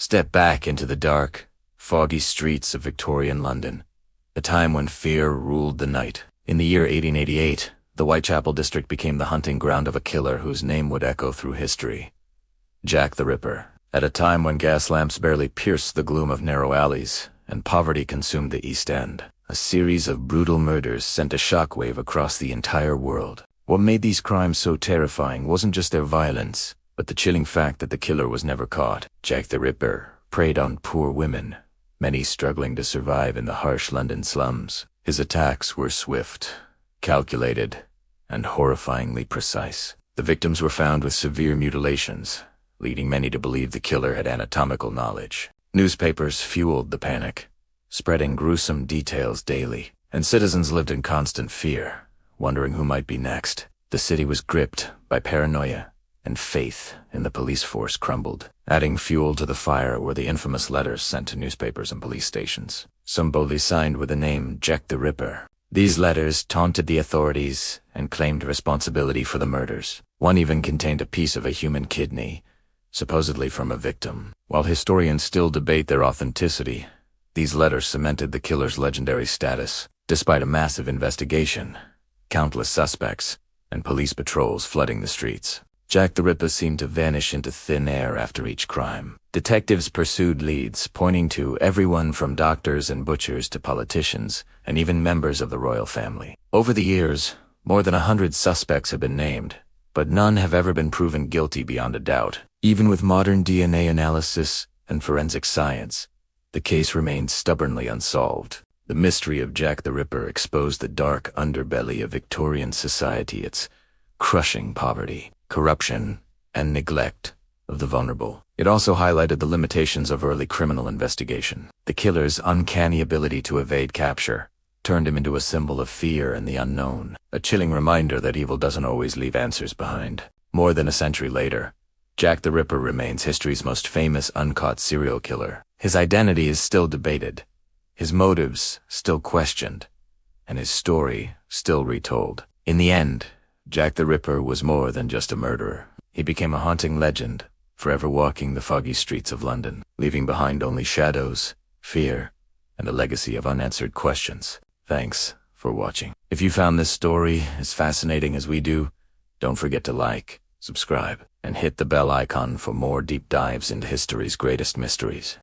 Step back into the dark, foggy streets of Victorian London, a time when fear ruled the night. In the year 1888, the Whitechapel district became the hunting ground of a killer whose name would echo through history. Jack the Ripper. At a time when gas lamps barely pierced the gloom of narrow alleys, and poverty consumed the East End, a series of brutal murders sent a shockwave across the entire world. What made these crimes so terrifying wasn't just their violence, but the chilling fact that the killer was never caught. Jack the Ripper preyed on poor women, many struggling to survive in the harsh London slums. His attacks were swift, calculated, and horrifyingly precise. The victims were found with severe mutilations, leading many to believe the killer had anatomical knowledge. Newspapers fueled the panic, spreading gruesome details daily, and citizens lived in constant fear, wondering who might be next. The city was gripped by paranoia, and faith in the police force crumbled. Adding fuel to the fire were the infamous letters sent to newspapers and police stations, some boldly signed with the name Jack the Ripper. These letters taunted the authorities and claimed responsibility for the murders. One even contained a piece of a human kidney, supposedly from a victim. While historians still debate their authenticity, these letters cemented the killer's legendary status. Despite a massive investigation, countless suspects, and police patrols flooding the streets, Jack the Ripper seemed to vanish into thin air after each crime. Detectives pursued leads, pointing to everyone from doctors and butchers to politicians, and even members of the royal family. Over the years, more than 100 suspects have been named, but none have ever been proven guilty beyond a doubt. Even with modern DNA analysis and forensic science, the case remains stubbornly unsolved. The mystery of Jack the Ripper exposed the dark underbelly of Victorian society, its crushing poverty, corruption, and neglect of the vulnerable. It also highlighted the limitations of early criminal investigation. The killer's uncanny ability to evade capture turned him into a symbol of fear and the unknown, a chilling reminder that evil doesn't always leave answers behind. More than a century later, Jack the Ripper remains history's most famous uncaught serial killer. His identity is still debated, his motives still questioned, and his story still retold. In the end, Jack the Ripper was more than just a murderer. He became a haunting legend, forever walking the foggy streets of London, leaving behind only shadows, fear, and a legacy of unanswered questions. Thanks for watching. If you found this story as fascinating as we do, don't forget to like, subscribe, and hit the bell icon for more deep dives into history's greatest mysteries.